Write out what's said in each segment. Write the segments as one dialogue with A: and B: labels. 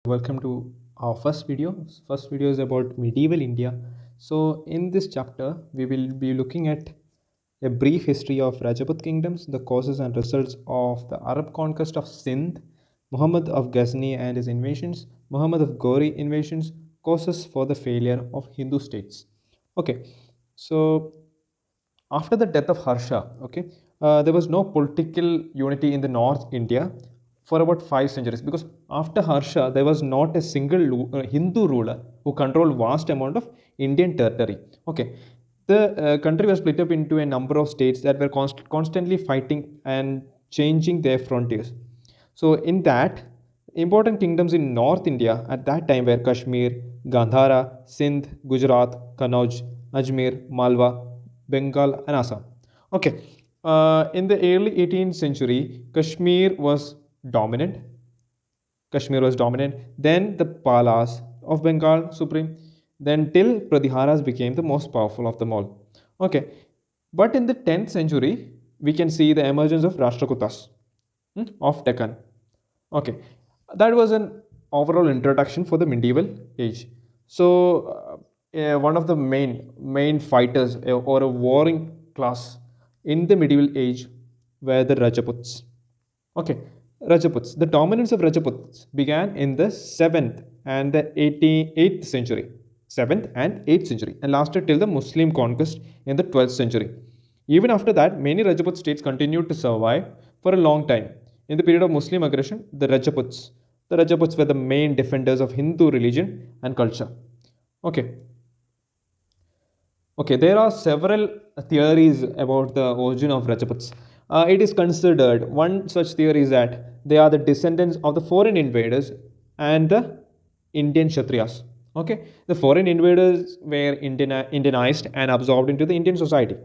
A: Welcome to our first video. First video is about medieval India. So in this chapter, we will be looking at a brief history of Rajput kingdoms, the causes and results of the Arab conquest of Sindh, Muhammad of Ghazni and his invasions, Muhammad of Ghori invasions, causes for the failure of Hindu states. Okay, so after the death of Harsha, there was no political unity in the North India for about 5 centuries, because after Harsha there was not a single Hindu ruler who controlled vast amount of Indian territory. Okay, the country was split up into a number of states that were constantly fighting and changing their frontiers. So in that, important kingdoms in North India at that time were Kashmir, Gandhara, Sindh, Gujarat, Kannauj, Ajmer, Malwa, Bengal, and Assam. Okay, in the early 18th century, dominant. Kashmir was dominant. Then the Palas of Bengal supreme. Then till Pratiharas became the most powerful of them all. Okay, but in the 10th century, we can see the emergence of Rashtrakutas of Deccan. Okay, that was an overall introduction for the medieval age. So, one of the main fighters or a warring class in the medieval age were the Rajputs. Okay, Rajputs. The dominance of Rajputs began in the 7th and the 88th century. 7th and 8th century, and lasted till the Muslim conquest in the 12th century. Even after that, many Rajput states continued to survive for a long time. In the period of Muslim aggression, the Rajputs were the main defenders of Hindu religion and culture. Okay. Okay, there are several theories about the origin of Rajputs. It is considered, one such theory is that they are the descendants of the foreign invaders and the Indian Kshatriyas. Okay, the foreign invaders were Indianized and absorbed into the Indian society.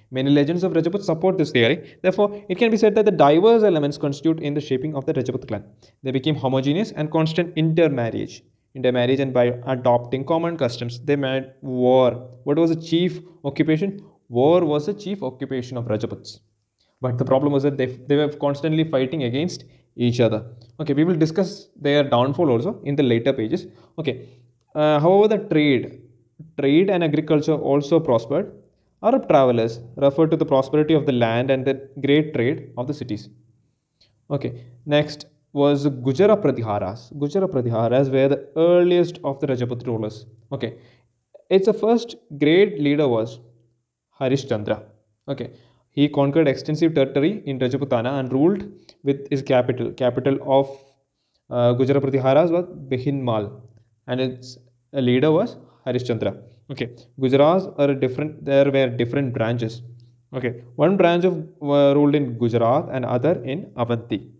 A: Many legends of Rajput support this theory. Therefore, it can be said that the diverse elements constitute in the shaping of the Rajput clan. They became homogeneous and constant intermarriage, and by adopting common customs, they made war. What was the chief occupation? War was the chief occupation of Rajputs. But the problem was that they were constantly fighting against each other. Okay, we will discuss their downfall also in the later pages. Okay, however, the trade and agriculture also prospered. Arab travelers referred to the prosperity of the land and the great trade of the cities. Okay, next was Gujara Pratiharas. Gujara Pratiharas were the earliest of the Rajaput rulers. Okay, its first great leader was Harishchandra. Okay, he conquered extensive territory in Rajputana and ruled with his capital of Gujara Pratiharas was Behinmal, and its leader was Harishchandra. Okay, Gujaratas are different. There were different branches. Okay, one branch of ruled in Gujarat and other in Avanti.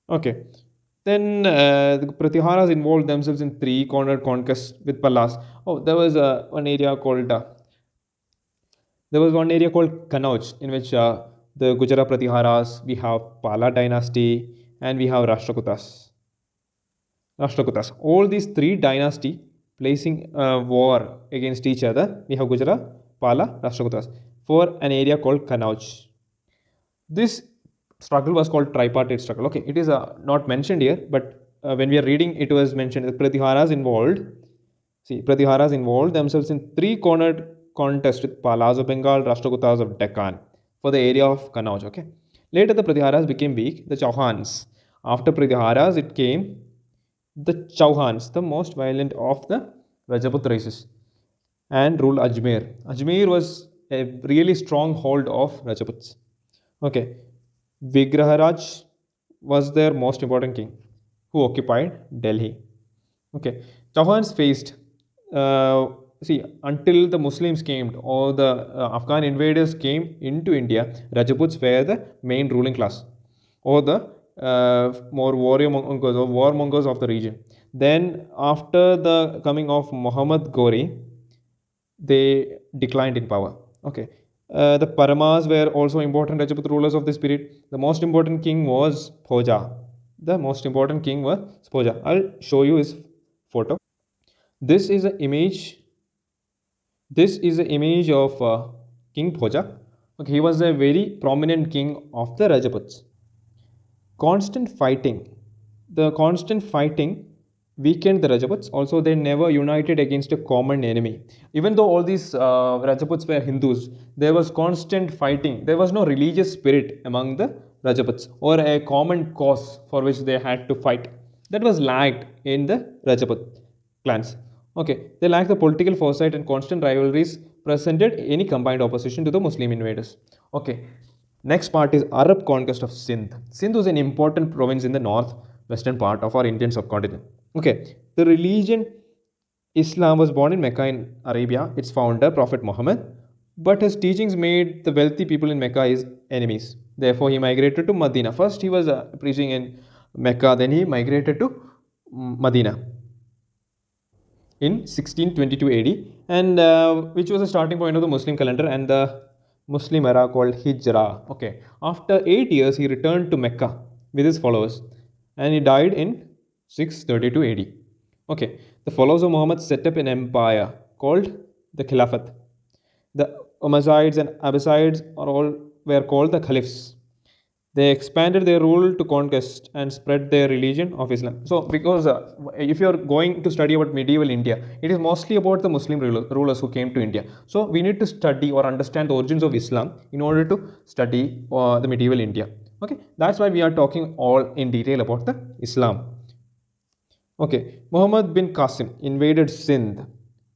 A: Okay, then the Pratiharas involved themselves in three-cornered conquests with Pallas. Oh, there was one area called Kannauj in which the Gujarat Pratiharas, we have Pala dynasty, and we have Rashtrakutas. All these three dynasty placing war against each other. We have Gujarat, Pala, Rashtrakutas for an area called Kannauj. This struggle was called tripartite struggle. Okay, it is not mentioned here, but when we are reading, it was mentioned that Pratiharas involved themselves in three-cornered contest with Palas of Bengal, Rashtrakutas of Deccan for the area of Kannauj. Okay, later the Pratiharas became weak. The Chauhans. After Pratiharas, it came the Chauhans, the most violent of the Rajput races, and ruled Ajmer. Ajmer was a really strong hold of Rajputs. Okay, Vigraharaj was their most important king who occupied Delhi. Okay, Chauhans faced, until the Muslims came or the Afghan invaders came into India, Rajputs were the main ruling class or the more warmongers of the region. Then, after the coming of Muhammad Ghori, they declined in power. Okay. The Paramas were also important Rajput rulers of this period. The most important king was Bhoja. The most important king was Bhoja. I'll show you his photo. This is an image. This is an image of King Bhoja. Okay, he was a very prominent king of the Rajputs. Constant fighting. The constant fighting weakened the Rajputs. Also, they never united against a common enemy. Even though all these Rajputs were Hindus, there was constant fighting. There was no religious spirit among the Rajputs or a common cause for which they had to fight. That was lacked in the Rajput clans. Okay, they lacked the political foresight and constant rivalries presented any combined opposition to the Muslim invaders. Okay, next part is Arab conquest of Sindh. Sindh was an important province in the northwestern part of our Indian subcontinent. Okay, the religion Islam was born in Mecca in Arabia, its founder, Prophet Muhammad, but his teachings made the wealthy people in Mecca his enemies. Therefore, he migrated to Medina. First, he was preaching in Mecca, then he migrated to Medina in 1622 AD, and which was a starting point of the Muslim calendar and the Muslim era called Hijrah. Okay, after 8 years, he returned to Mecca with his followers, and he died in 632 AD. Okay, the followers of Muhammad set up an empire called the Khilafat. The Umayyads and Abbasids are all were called the Caliphs. They expanded their rule to conquest and spread their religion of Islam. So, because if you are going to study about medieval India, it is mostly about the Muslim rulers who came to India. So, we need to study or understand the origins of Islam in order to study the medieval India. Okay, that's why we are talking all in detail about the Islam. Okay, Muhammad bin Qasim invaded Sindh.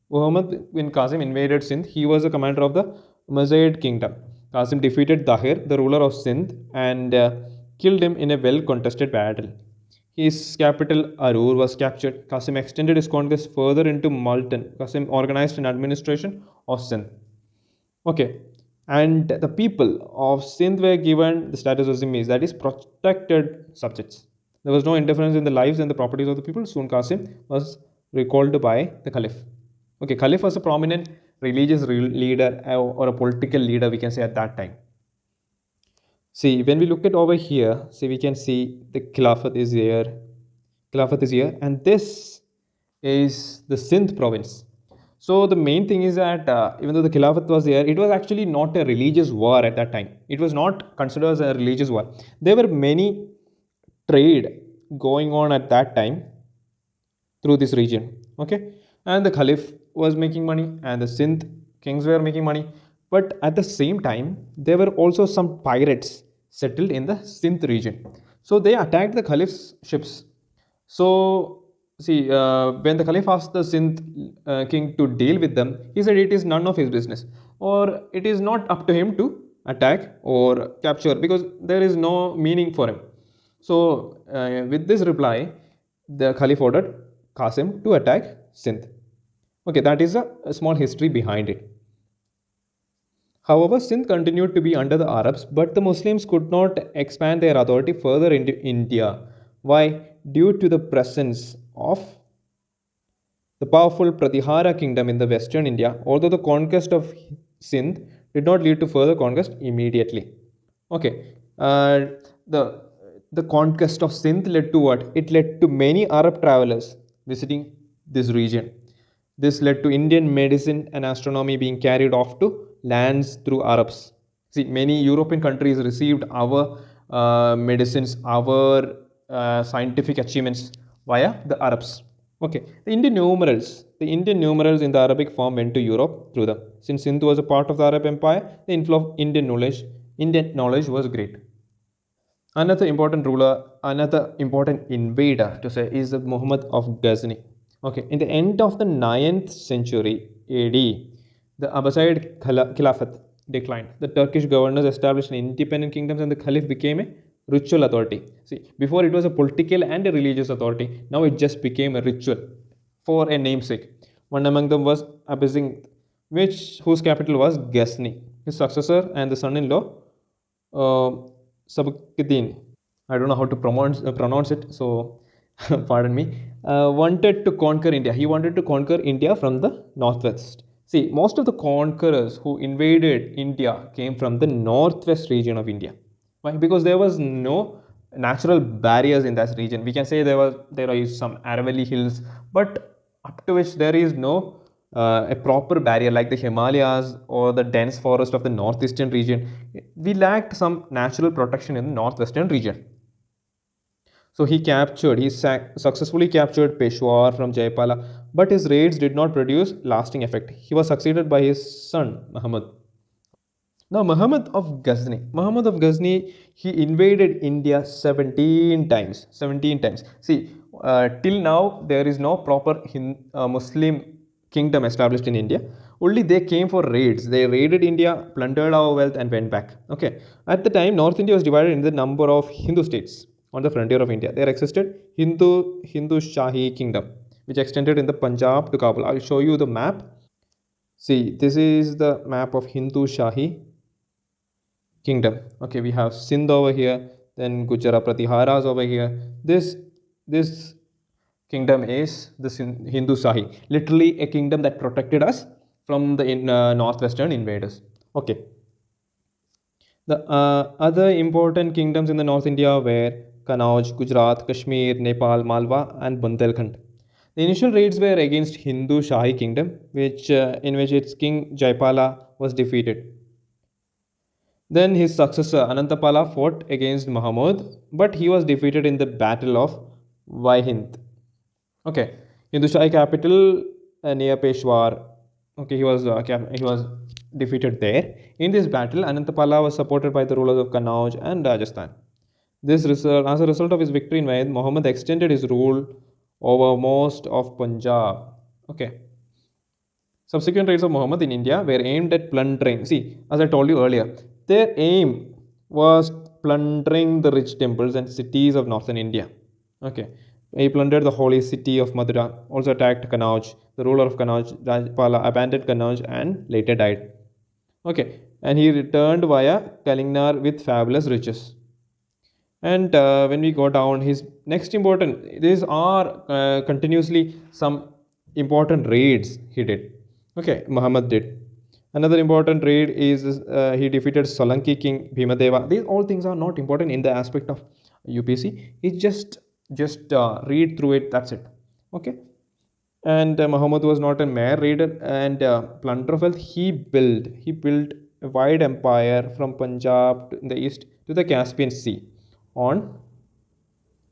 A: Muhammad bin Qasim invaded Sindh. He was a commander of the Umayyad kingdom. Qasim defeated Dahir, the ruler of Sindh, and killed him in a well contested battle. His capital Arur was captured. Qasim extended his conquest further into Multan. Qasim organized an administration of Sindh. Okay, and the people of Sindh were given the status of zimmis, that is, protected subjects. There was no interference in the lives and the properties of the people. Soon Qasim was recalled by the Caliph. Okay, Caliph was a prominent religious leader or a political leader, we can say, at that time. See, when we look at over here, see, we can see the Khilafat is here. Khilafat is here, and this is the Sindh province. So the main thing is that even though the Khilafat was there, it was actually not a religious war at that time. It was not considered as a religious war. There were many trade going on at that time through this region. Okay, and the Caliph was making money, and the Sindh kings were making money. But at the same time, there were also some pirates settled in the Sindh region. So they attacked the Caliph's ships. So, see, when the Caliph asked the Sindh king to deal with them, he said it is none of his business, or it is not up to him to attack or capture, because there is no meaning for him. So, with this reply, the Caliph ordered Qasim to attack Sindh. Okay, that is a small history behind it. However, Sindh continued to be under the Arabs, but the Muslims could not expand their authority further into India. Why? Due to the presence of the powerful Pratihara kingdom in the western India, although the conquest of Sindh did not lead to further conquest immediately. Okay, the the conquest of Sindh led to what? It led to many Arab travelers visiting this region. This led to Indian medicine and astronomy being carried off to lands through Arabs. See, many European countries received our medicines, our scientific achievements via the Arabs. Okay, the Indian numerals in the Arabic form went to Europe through them. Since Sindh was a part of the Arab Empire, the inflow of Indian knowledge was great. Another important ruler, another important invader to say is the Muhammad of Ghazni. Okay, in the end of the 9th century AD, the Abbasid Khilafat declined. The Turkish governors established an independent kingdoms and the Caliph became a ritual authority. See, before it was a political and a religious authority, now it just became a ritual for a namesake. One among them was Abbasid, whose capital was Ghazni. His successor and the son-in-law, uh, Sabukidin, I don't know how to pronounce it, so pardon me, wanted to conquer India. He wanted to conquer India from the northwest. See, most of the conquerors who invaded India came from the northwest region of India. Why? Because there was no natural barriers in that region. We can say there is some Aravalli hills, but up to which there is no a proper barrier like the Himalayas or the dense forest of the northeastern region. We lacked some natural protection in the northwestern region. So successfully captured Peshawar from Jayapala, but his raids did not produce lasting effect. He was succeeded by his son Muhammad. Now, Muhammad of Ghazni, he invaded India 17 times. 17 times. See, till now, there is no proper Muslim kingdom established in India. Only they came for raids. They raided India, plundered our wealth, and went back. Okay. At the time, North India was divided into the number of Hindu states on the frontier of India. There existed Hindu Shahi kingdom, which extended in the Punjab to Kabul. I'll show you the map. See, this is the map of Hindu Shahi kingdom. Okay, we have Sindh over here, then Gujarat Pratiharas over here. This kingdom is the Hindu Shahi, literally a kingdom that protected us from the northwestern invaders. Okay, the other important kingdoms in the North India were Kanauj, Gujarat, Kashmir, Nepal, Malwa, and Bundelkhand. The initial raids were against Hindu Shahi kingdom, in which its king Jaipala was defeated. Then his successor Anantapala fought against Muhammad, but he was defeated in the Battle of Vaihind. Okay, Hindushai capital near Peshawar. Okay, he was defeated there. In this battle, Anantapala was supported by the rulers of Kannauj and Rajasthan. As a result of his victory in Vaihind, Muhammad extended his rule over most of Punjab. Okay. Subsequent raids of Muhammad in India were aimed at plundering. See, as I told you earlier, their aim was plundering the rich temples and cities of northern India. Okay. He plundered the holy city of Mathura, also attacked Kannauj. The ruler of Kannauj, Rajpala, abandoned Kannauj and later died. Okay. And he returned via Kalingar with fabulous riches. And when we go down, his next important, these are continuously some important raids he did. Okay, Muhammad did. Another important raid is he defeated Solanki king Bhimadeva. These all things are not important in the aspect of UPC. He just read through it. That's it. Okay. And Muhammad was not a mere raider and plunderer of wealth. He built a wide empire from Punjab in the east to the Caspian Sea on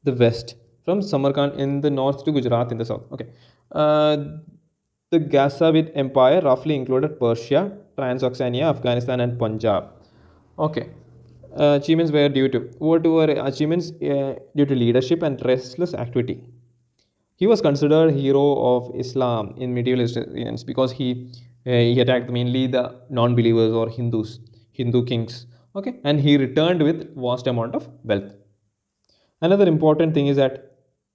A: the west, from Samarkand in the north to Gujarat in the south. Okay. Uh, the Ghazawid Empire roughly included Persia, Transoxania, Afghanistan, and Punjab. Okay. Achievements were due to what were achievements due to leadership and restless activity. He was considered hero of Islam in medieval historians because he attacked mainly the non-believers or Hindu kings. Okay, and he returned with vast amount of wealth. Another important thing is that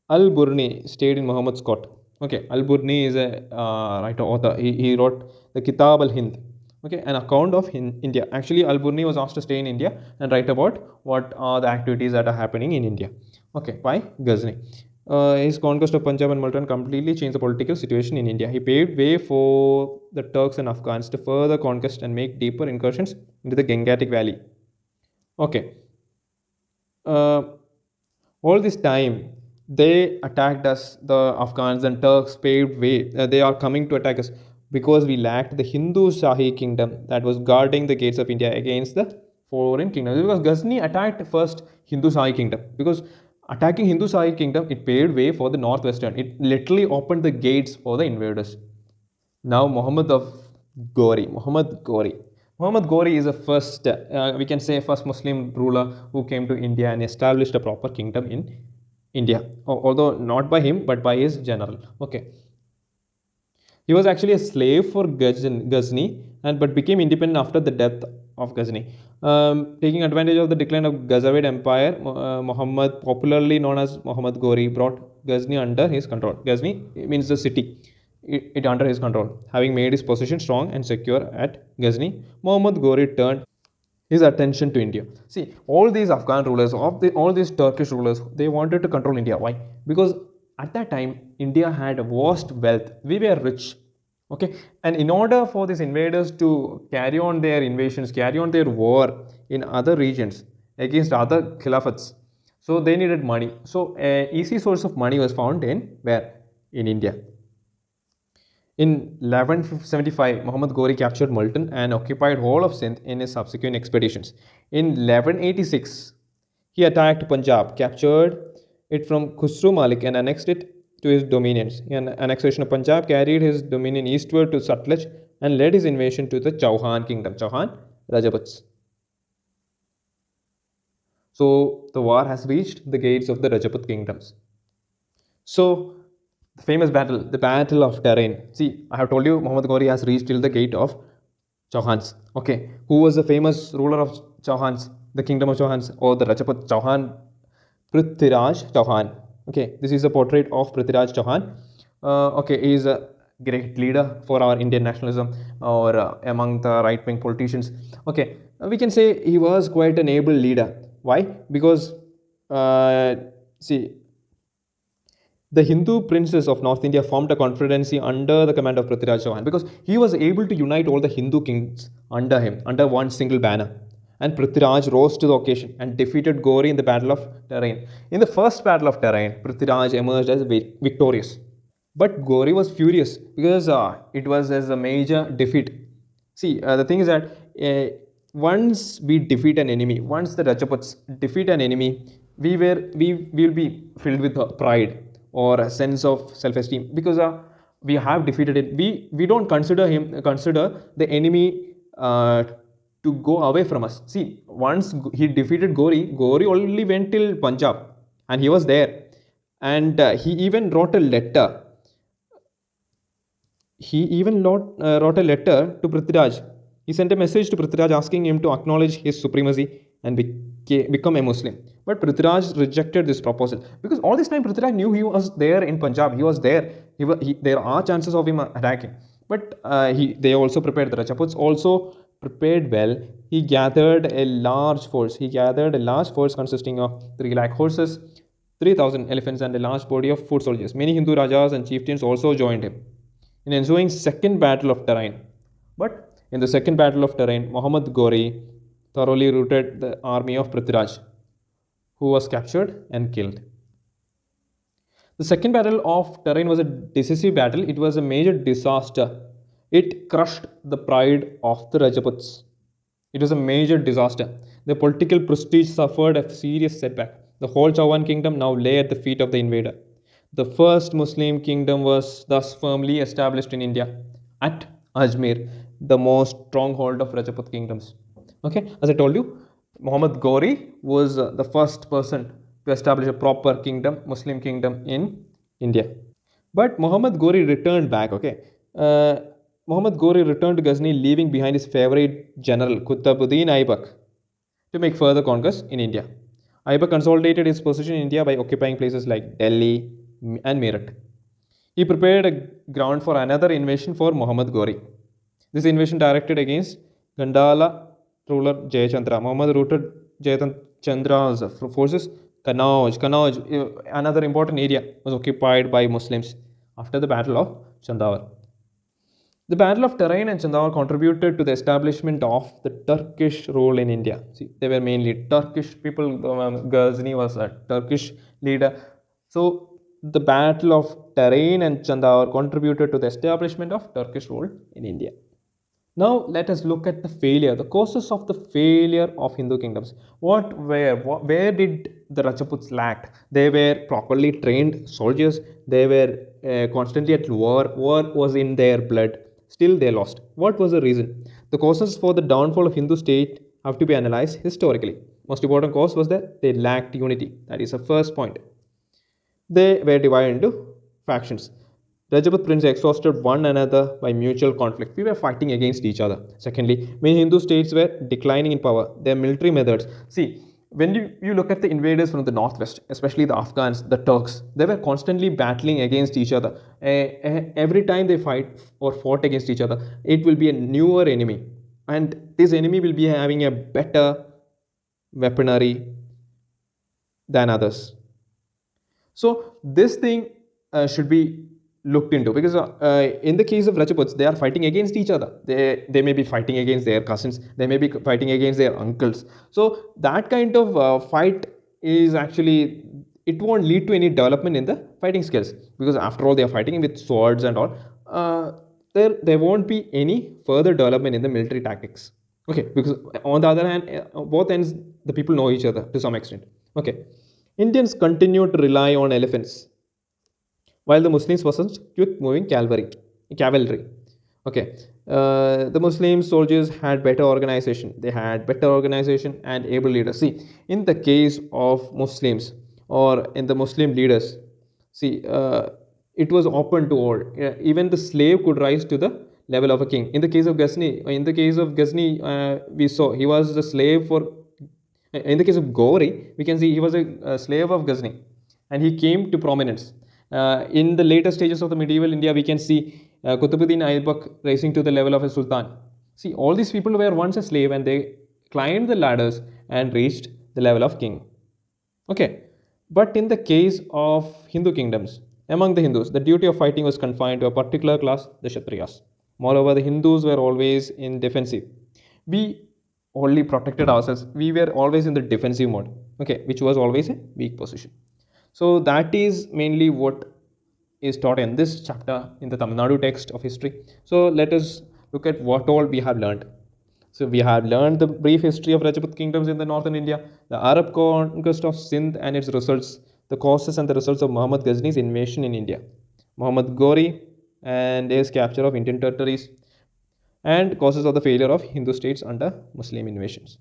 A: Al-Burni stayed in Muhammad's court. Okay, Al-Burni is a writer author. He wrote the Kitab al-Hind. Okay, an account of India. Actually, Al-Burni was asked to stay in India and write about what are the activities that are happening in India. Okay, by Ghazni. His conquest of Punjab and Multan completely changed the political situation in India. He paved way for the Turks and Afghans to further conquest and make deeper incursions into the Gangatic Valley. Okay. Uh, all this time, they attacked us, the Afghans and Turks paved way. They are coming to attack us because we lacked the Hindu Shahi kingdom that was guarding the gates of India against the foreign kingdoms. Because Ghazni attacked first Hindu Shahi kingdom. Because attacking Hindu Shahi kingdom, it paved way for the northwestern. It literally opened the gates for the invaders. Now Muhammad of Ghori. Muhammad Ghori is the first, we can say, first Muslim ruler who came to India and established a proper kingdom in India. Although not by him, but by his general. Okay. He was actually a slave for Ghazni, but became independent after the death of Ghazni. Taking advantage of the decline of Ghazawid Empire, Muhammad, popularly known as Muhammad Ghori, brought Ghazni under his control. Ghazni means the city. It under his control. Having made his position strong and secure at Ghazni, Muhammad Ghori turned his attention to India. See, all these Afghan rulers, all these Turkish rulers, they wanted to control India. Why? Because at that time, India had vast wealth. We were rich. Okay, and in order for these invaders to carry on their invasions, carry on their war in other regions against other khilafaths, so they needed money. So, an easy source of money was found in where? In India. In 1175, Muhammad Ghori captured Multan and occupied whole of Sindh in his subsequent expeditions. In 1186, he attacked Punjab, captured it from Khusru Malik and annexed it to his dominions. An annexation of Punjab carried his dominion eastward to Sutlej and led his invasion to the Chauhan kingdom. Chauhan Rajputs. So the war has reached the gates of the Rajput kingdoms. So the famous battle, the Battle of Terrain. See, I have told you Muhammad Ghori has reached till the gate of Chauhans. Okay, who was the famous ruler of Chauhans, the kingdom of Chauhans, or the Rajput Chauhan? Prithviraj Chauhan. Okay, this is a portrait of Prithviraj Chauhan. Okay, he is a great leader for our Indian nationalism or among the right wing politicians. Okay, we can say he was quite an able leader. Why? Because, see, the Hindu princes of North India formed a confederacy under the command of Prithviraj Chauhan because he was able to unite all the Hindu kings under him, under one single banner. And Prithviraj rose to the occasion and defeated Gauri in the Battle of Terrain. In the first Battle of Terrain, Prithviraj emerged as victorious. But Gauri was furious because it was as a major defeat. See, the thing is that once we defeat an enemy, once the Rajputs defeat an enemy, we will be filled with pride or a sense of self-esteem because we have defeated it. We don't consider the enemy to go away from us. See, once he defeated Gauri only went till Punjab, and he was there, and he even wrote a letter. Wrote a letter to Prithviraj. He sent a message to Prithviraj asking him to acknowledge his supremacy and become a Muslim. But Prithviraj rejected this proposal because all this time Prithviraj knew he was there in Punjab. He was there. There are chances of him attacking. But they also prepared. The Rajputs also prepared well. He gathered a large force. Consisting of 3 lakh horses, 3,000 elephants, and a large body of foot soldiers. Many Hindu Rajas and chieftains also joined him in ensuing second battle of Terrain. But in the second battle of Terrain, Muhammad Ghori thoroughly routed the army of Prithviraj, who was captured and killed. The second battle of Terrain was a decisive battle. It was a major disaster. It crushed the pride of the Rajputs. It was a major disaster. The political prestige suffered a serious setback. The whole Chauhan kingdom now lay at the feet of the invader. The first Muslim kingdom was thus firmly established in India at Ajmer, the most stronghold of Rajput kingdoms. Okay, as I told you, Muhammad Ghori was the first person to establish a proper kingdom, Muslim kingdom in India. But Muhammad Ghori returned back. Okay, Muhammad Ghori returned to Ghazni, leaving behind his favorite general Qutbuddin Aibak to make further conquests in India. Aibak consolidated his position in India by occupying places like Delhi and Meerut. He prepared a ground for another invasion for Muhammad Ghori. This invasion directed against Gandhala ruler Jayachandra. Muhammad routed Jayachandra's forces. Kannauj, another important area, was occupied by Muslims after the Battle of Chandavar. The Battle of Terrain and Chandavar contributed to the establishment of the Turkish rule in India. See, they were mainly Turkish people. Ghazni was a Turkish leader. So, the Battle of Terrain and Chandavar contributed to the establishment of Turkish rule in India. Now, let us look at the causes of the failure of Hindu kingdoms. Where did the Rajputs lack? They were properly trained soldiers. They were constantly at war. War was in their blood. Still, they lost. What was the reason? The causes for the downfall of Hindu state have to be analyzed historically. Most important cause was that they lacked unity. That is the first point. They were divided into factions. Rajput princes exhausted one another by mutual conflict. We were fighting against each other. Secondly, many Hindu states were declining in power. Their military methods. See, when you look at the invaders from the northwest, especially the Afghans, the Turks, they were constantly battling against each other. Every time they fight or fought against each other, it will be a newer enemy. And this enemy will be having a better weaponry than others. So this thing should be looked into because in the case of Rajputs, they are fighting against each other. They may be fighting against their cousins. They may be fighting against their uncles. So that kind of fight is actually, it won't lead to any development in the fighting skills because after all they are fighting with swords and all. There won't be any further development in the military tactics. Okay, because on the other hand, both ends the people know each other to some extent. Okay. Indians continued to rely on elephants, while the Muslims possessed quick-moving cavalry. Okay, the Muslim soldiers had better organization. They had better organization and able leaders. See, in the case of Muslims or in the Muslim leaders, see, it was open to all. Even the slave could rise to the level of a king. In the case of Ghazni, we saw he was the slave for. In the case of Gauri, we can see he was a slave of Ghazni, and he came to prominence. In the later stages of the medieval India, we can see Qutbuddin Aibak rising to the level of a sultan. See, all these people were once a slave and they climbed the ladders and reached the level of king. Okay, but in the case of Hindu kingdoms, among the Hindus, the duty of fighting was confined to a particular class, the Kshatriyas. Moreover, the Hindus were always in defensive. We only protected ourselves. We were always in the defensive mode, okay, which was always a weak position. So that is mainly what is taught in this chapter in the Tamil Nadu text of history. So let us look at what all we have learned. So we have learned the brief history of Rajput kingdoms in the northern India, the Arab conquest of Sindh and its results, the causes and the results of Muhammad Ghazni's invasion in India, Muhammad Ghori and his capture of Indian territories, and causes of the failure of Hindu states under Muslim invasions.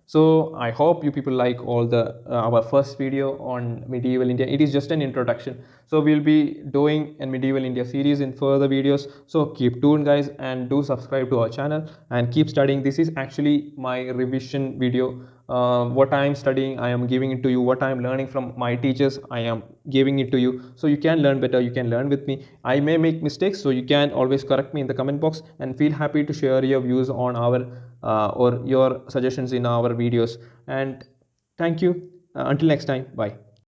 A: So I hope you people like all the our first video on medieval India. It is just an introduction. So we'll be doing a medieval India series in further videos. So keep tuned, guys, and do subscribe to our channel and keep studying. This is actually my revision video. What I am studying, I am giving it to you. What I am learning from my teachers, I am giving it to you. So you can learn better. You can learn with me. I may make mistakes, so you can always correct me in the comment box and feel happy to share your views on our or your suggestions in our videos. And thank you. Until next time, bye.